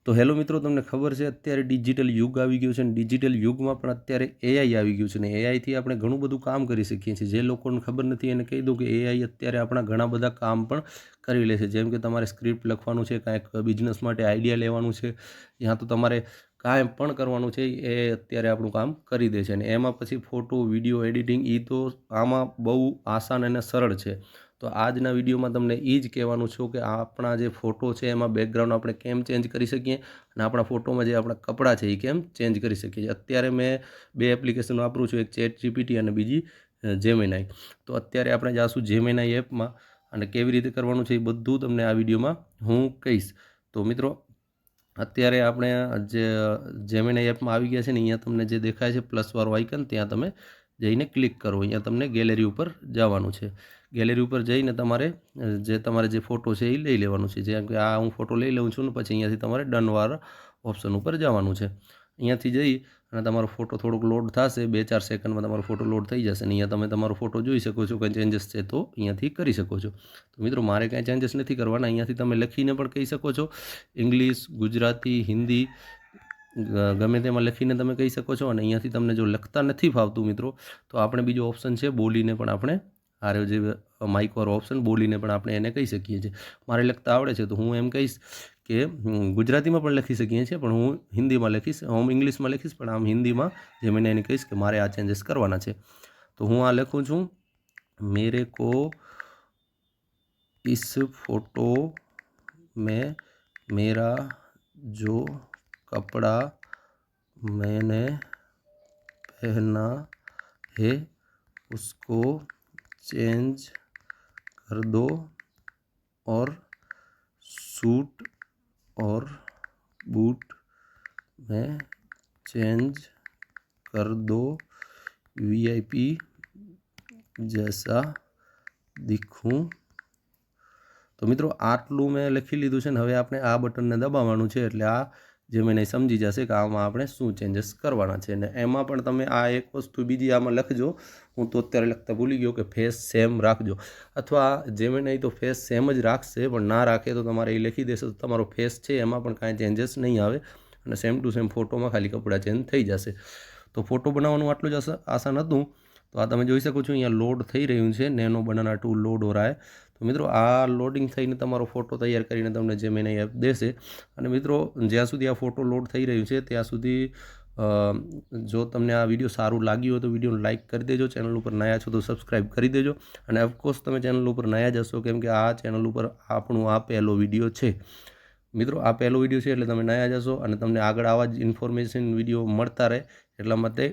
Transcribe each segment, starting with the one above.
તો હેલો મિત્રો, તમને ખબર છે અત્યારે ડિજિટલ યુગ આવી ગયું છે અને ડિજિટલ યુગમાં પણ અત્યારે એઆઈ આવી ગયું છે ને એઆઈથી આપણે ઘણું બધું કામ કરી શકીએ છીએ. જે લોકોને ખબર નથી એને કહી દઉં કે એઆઈ અત્યારે આપણા ઘણા બધા કામ પણ કરી લે છે. જેમ કે તમારે સ્ક્રિપ્ટ લખવાનું છે, કાંઈક બિઝનેસ માટે આઈડિયા લેવાનું છે, યા તો તમારે કાંઈ પણ કરવાનું છે, એ અત્યારે આપણું કામ કરી દે છે. અને એમાં પછી ફોટો વિડીયો એડિટિંગ એ તો આમાં બહુ આસાન અને સરળ છે. તો આજના વિડીયોમાં તમને એ જ કહેવાનું છું કે આપણા જે ફોટો છે એમાં બેકગ્રાઉન્ડ આપણે કેમ ચેન્જ કરી શકીએ અને આપણા ફોટોમાં જે આપણા કપડાં છે એ કેમ ચેન્જ કરી શકીએ. અત્યારે મેં 2 એપ્લિકેશન વાપરું છું, એક ચેટ જીપીટી અને બીજી જેમિનાઈ. તો અત્યારે આપણે જાશું જેમિનાઈ એપમાં અને કેવી રીતે કરવાનું છે એ બધું તમને આ વિડીયોમાં હું કહીશ. તો મિત્રો, અત્યારે આપણે જે જેમિનાઈ એપમાં આવી ગયા છે ને, અહીંયા તમને જે દેખાય છે પ્લસવાળું આઇકન, ત્યાં તમે જઈને ક્લિક કરો. અહીંયા તમને ગેલેરી ઉપર જવાનું છે. ગેલેરી ઉપર જઈને તમારે જે ફોટો છે એ લઈ લેવાનું છે. જેમ કે આ હું ફોટો લઈ લઉં છું ને પછી અહીંયાથી તમારે ડનવાળા ઓપ્શન ઉપર જવાનું છે. અહીંયાથી જઈ અને તમારો ફોટો થોડોક લોડ થશે, 2-4 સેકન્ડમાં તમારો ફોટો લોડ થઈ જશે. અને અહીંયા તમે તમારો ફોટો જોઈ શકો છો. કંઈ ચેન્જીસ છે તો અહીંયાથી કરી શકો છો. તો મિત્રો, મારે કાંઈ ચેન્જીસ નથી કરવાના. અહીંયાથી તમે લખીને પણ કહી શકો છો. ઇંગ્લિશ, ગુજરાતી, હિન્દી ગમે તેમાં લખીને તમે કહી શકો છો. અને અહીંયાથી તમને જો લખતા નથી ફાવતું મિત્રો, તો આપણે બીજો ઓપ્શન છે બોલીને પણ આપણે આ જે માઇકવાળો ઓપ્શન બોલીને પણ આપણે એને કહી શકીએ છીએ. મારે લખતા આવડે છે તો હું એમ કહીશ કે ગુજરાતીમાં પણ લખી શકીએ છીએ, પણ હું હિન્દીમાં લખીશ. હું ઇંગ્લિશમાં લખીશ, પણ આમ હિન્દીમાં જે મને એને કહીશ કે મારે આ ચેન્જીસ કરવાના છે. તો હું આ લખું છું, મેરે કો इस फोटो में मेरा जो कपड़ा मैंने पहना है उसको चेंज कर दो और सूट और बूट में चेंज कर दो, वीआईपी जैसा दिखूं. તો મિત્રો, આટલું મેં લખી લીધું છે ને હવે આપણે આ બટનને દબાવવાનું છે. એટલે આ જે મને સમજી જશે કે આમાં આપણે શું ચેન્જીસ કરવાના છે. અને એમાં પણ તમે આ એક વસ્તુ બીજી આમાં લખજો. હું તો અત્યારે લખતા ભૂલી ગયો કે ફેસ સેમ રાખજો, અથવા જે મેં નહીં તો ફેસ સેમ જ રાખશે, પણ ના રાખે તો તમારે એ લખી દેશે તો તમારો ફેસ છે એમાં પણ કાંઈ ચેન્જીસ નહીં આવે અને સેમ ટુ સેમ ફોટોમાં ખાલી કપડાં ચેન્જ થઈ જશે. તો ફોટો બનાવવાનું આટલું જ આસાન હતું. તો આ તમે જોઈ શકો છો, અહીંયા લોડ થઈ રહ્યું છે, નેનો બનાના ટુ લોડ હો રહા હે. તો મિત્રો, આ લોડિંગ થઈને તમારો ફોટો તૈયાર કરીને તમને જેમિનાઈ એપ દેશે. અને મિત્રો, જ્યાં સુધી આ ફોટો લોડ થઈ રહ્યું છે ત્યાં સુધી જો તમને આ વિડીયો સારું લાગ્યું હોય તો વિડીયોને લાઇક કરી દેજો. ચેનલ ઉપર નયા છો તો સબસ્ક્રાઈબ કરી દેજો. અને ઓફકોર્સ તમે ચેનલ ઉપર નયા જ હશો, કેમ કે આ ચેનલ ઉપર આપણું આ પહેલો વિડીયો છે. મિત્રો, આ પહેલો વિડીયો છે એટલે તમે નયા જ હશો અને તમને આગળ આવા જ ઇન્ફોર્મેશન વિડીયો મળતા રહે. એટલા માટે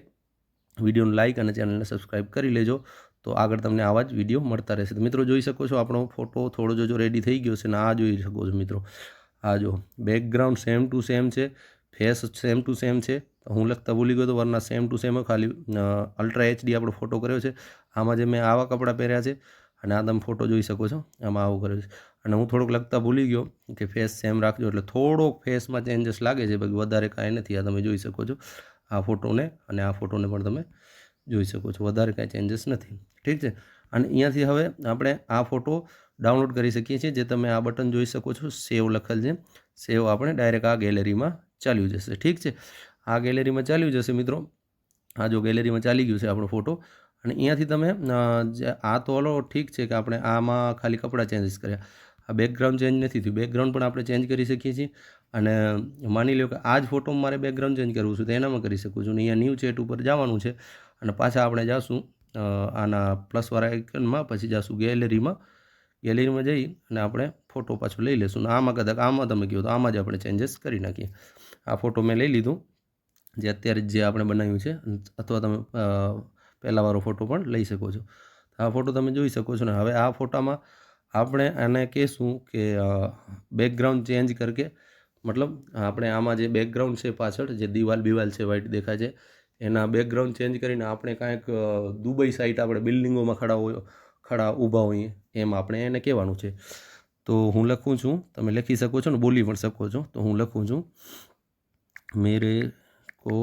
વિડીયોને લાઇક અને ચેનલને સબસ્ક્રાઈબ કરી લેજો, તો આગળ તમને આવા જ વિડીયો મળતા રહેશે. તો મિત્રો, જોઈ શકો છો આપણો ફોટો થોડો જો રેડી થઈ ગયો છે ને આ જોઈ શકો છો મિત્રો. આ જો બેકગ્રાઉન્ડ સેમ ટુ સેમ છે, ફેસ સેમ ટુ સેમ છે. હું લખતા ભૂલી ગયો તો, વરના સેમ ટુ સેમ ખાલી અલ્ટ્રા એચડી આપણો ફોટો કર્યો છે. આમાં જે મેં આવા કપડાં પહેર્યા છે અને આ તમે ફોટો જોઈ શકો છો, આમાં આવું કર્યું છે. અને હું થોડોક લખતા ભૂલી ગયો કે ફેસ સેમ રાખજો, એટલે થોડોક ફેસમાં ચેન્જીસ લાગે છે, બાકી વધારે કાંઈ નથી. આ તમે જોઈ શકો છો આ ફોટોને, અને આ ફોટોને પણ તમે જોઈ શકો છો. વધારે કાંઈ ચેન્જીસ નથી. ઠીક છે. અને અહીંયાથી હવે આપણે આ ફોટો ડાઉનલોડ કરી શકીએ છીએ. જે તમે આ બટન જોઈ શકો છો, સેવ લખેલ છે. સેવ આપણે ડાયરેક્ટ આ ગેલેરીમાં ચાલ્યું જશે. ઠીક છે. આ ગેલેરીમાં ચાલ્યું જશે મિત્રો. આ જો ગેલેરીમાં ચાલી ગયું છે આપણો ફોટો. અને અહીંયાથી તમે આ તો હલો ઠીક છે કે આપણે આમાં ખાલી કપડાં ચેન્જીસ કર્યા, આ બેકગ્રાઉન્ડ ચેન્જ નથી થયું. બેકગ્રાઉન્ડ પણ આપણે ચેન્જ કરી શકીએ છીએ. અને માની લો કે આ જ ફોટોમાં મારે બેકગ્રાઉન્ડ ચેન્જ કરવું છે તો એનામાં કરી શકું છું. અને અહીંયા ન્યૂ ચેટ ઉપર જવાનું છે અને પાછા આપણે જઈશું આના પ્લસવાળા આઇકનમાં, પછી જઈશું ગેલેરીમાં. ગેલેરીમાં જઈ અને આપણે ફોટો પાછો લઈ લઈશું. આમાં કદાચ આમાં તમે કહો તો આમાં જ આપણે ચેન્જીસ કરી નાખીએ. આ ફોટો મેં લઈ લીધું જે અત્યારે જે આપણે બનાવ્યું છે, અથવા તમે પહેલાંવાળો ફોટો પણ લઈ શકો છો. આ ફોટો તમે જોઈ શકો છો ને. હવે આ ફોટામાં આપણે આને કહીશું કે બેકગ્રાઉન્ડ ચેન્જ કરકે, મતલબ આપણે આમાં જે બેકગ્રાઉન્ડ છે પાછળ જે દિવાલ છે વ્હાઈટ દેખાય છે, એના બેકગ્રાઉન્ડ ચેન્જ કરીને આપણે કાંઈક દુબઈ સાઈડ આપણે બિલ્ડિંગોમાં ખડા ઊભા હોઈએ એમ આપણે એને કહેવાનું છે. તો હું લખું છું, તમે લખી શકો છો ને બોલી પણ શકો છો. તો હું લખું છું, मेरे को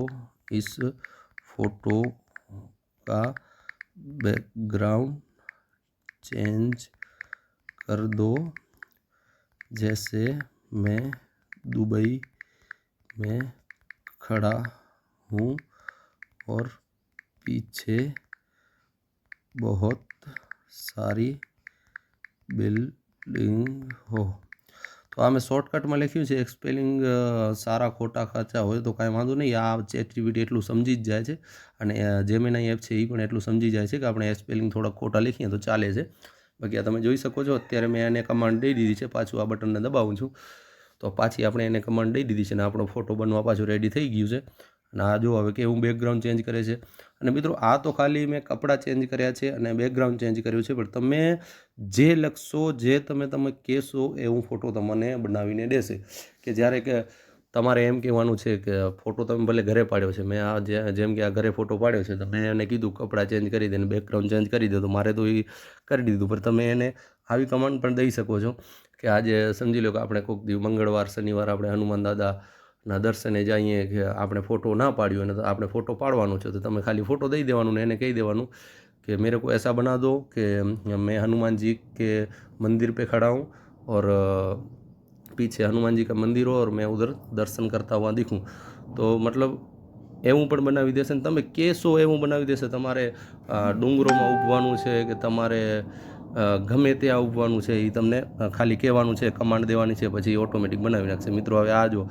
इस फोटो का बैकग्राउंड चेंज कर दो, जैसे मैं दुबई मैं खड़ा हूँ और पीछे बहुत सारी बिल्डिंग हो। तो આ મેં શોર્ટકટમાં લખ્યું છે. એક સ્પેલિંગ સારા ખોટા ખાચા હોય તો કાંઈ વાંધો નહીં, આ ChatGPT એટલું સમજી જ જાય છે. અને જેમિનાઈ એપ છે એ પણ એટલું સમજી જાય છે કે આપણે સ્પેલિંગ થોડા ખોટા લખીએ તો ચાલે છે. બાકી આ તમે જોઈ શકો છો અત્યારે મેં એને કમાન્ડ દઈ દીધી છે. પાછું આ બટનને દબાવું છું તો પાછી આપણે એને કમાન્ડ દઈ દીધી છે અને આપણો ફોટો બનવા પાછું રેડી થઈ ગયું છે. અને આ જો હવે કેવું બેકગ્રાઉન્ડ ચેન્જ કરે છે. અને મિત્રો આ તો ખાલી મેં કપડાં ચેન્જ કર્યા છે અને બેકગ્રાઉન્ડ ચેન્જ કર્યું છે, પણ તમે જે લખશો, જે તમે કહેશો એવું ફોટો તમને બનાવીને દેશે. કે જ્યારે કે તમારે એમ કહેવાનું છે કે ફોટો તમે ભલે ઘરે પાડ્યો છે, મેં આ જેમ કે આ ઘરે ફોટો પાડ્યો છે તો મેં એને કીધું કપડાં ચેન્જ કરી દે અને બેકગ્રાઉન્ડ ચેન્જ કરી દે, તો મારે તો એ કરી દીધું. પણ તમે એને આવી કમાન્ડ પણ દઈ શકો છો કે આજે સમજી લો કે આપણે કોઈક દિવસ મંગળવાર શનિવાર આપણે હનુમાન દાદાના દર્શને જઈએ કે આપણે ફોટો ના પાડ્યો અને આપણે ફોટો પાડવાનો છે, તો તમે ખાલી ફોટો દઈ દેવાનું ને એને કહી દેવાનું कि मेरे को ऐसा बना दो कि मैं हनुमान जी के मंदिर पे खड़ा हूँ और पीछे हनुमान जी का मंदिर हो और मैं उधर दर्शन करता हुआ दिखूँ. तो मतलब એવું પણ બનાવી દેશે ને તમે કહેશો એવું બનાવી દેશે. તમારે ડુંગરોમાં ઊભવાનું છે કે તમારે ગમે ત્યાં ઊભવાનું છે એ તમને ખાલી કહેવાનું છે, કમાન્ડ દેવાની છે, પછી ઓટોમેટિક બનાવી નાખશે. મિત્રો હવે આ જો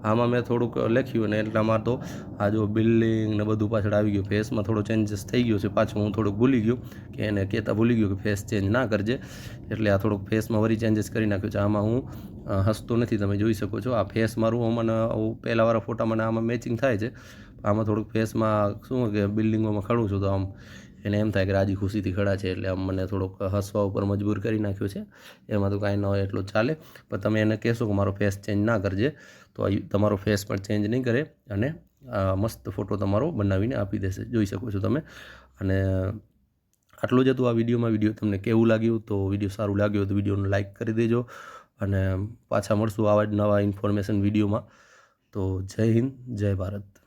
આમાં મેં થોડુંક લખ્યું ને એટલામાં તો આ જો બિલ્ડિંગ ને બધું પાછળ આવી ગયું. ફેસમાં થોડો ચેન્જીસ થઈ ગયો છે. પાછું હું થોડુંક ભૂલી ગયો કે એને કહેતા ભૂલી ગયો કે ફેસ ચેન્જ ના કરજે, એટલે આ થોડુંક ફેસમાં વળી ચેન્જીસ કરી નાખ્યું છે. આમાં હું હસતો નથી, તમે જોઈ શકો છો. આ ફેસ મારું મને પહેલાંવાળા ફોટા મને આમાં મેચિંગ થાય છે. આમાં થોડુંક ફેસમાં શું કે બિલ્ડિંગોમાં ખડું છું તો આમ એને એમ થાય કે રાજી ખુશીથી ખડા છે, એટલે આમ મને થોડોક હસવા ઉપર મજબૂર કરી નાખ્યો છે. એમાં તો કાંઈ ન હોય એટલું ચાલે. પણ તમે એને કહેશો કે મારો ફેસ ચેન્જ ના કરજે તો તમારો ફેસ પણ ચેન્જ નહીં કરે અને મસ્ત ફોટો તમારો બનાવીને આપી દેશે. જોઈ શકો છો તમે. અને આટલું જ હતું આ વિડીયોમાં. વિડીયો તમને કેવું લાગ્યું? તો વિડીયો સારું લાગ્યું તો વિડીયોને લાઇક કરી દેજો અને પાછા મળશું આવા જ નવા ઇન્ફોર્મેશન વિડીયોમાં. તો જય હિન્દ, જય ભારત.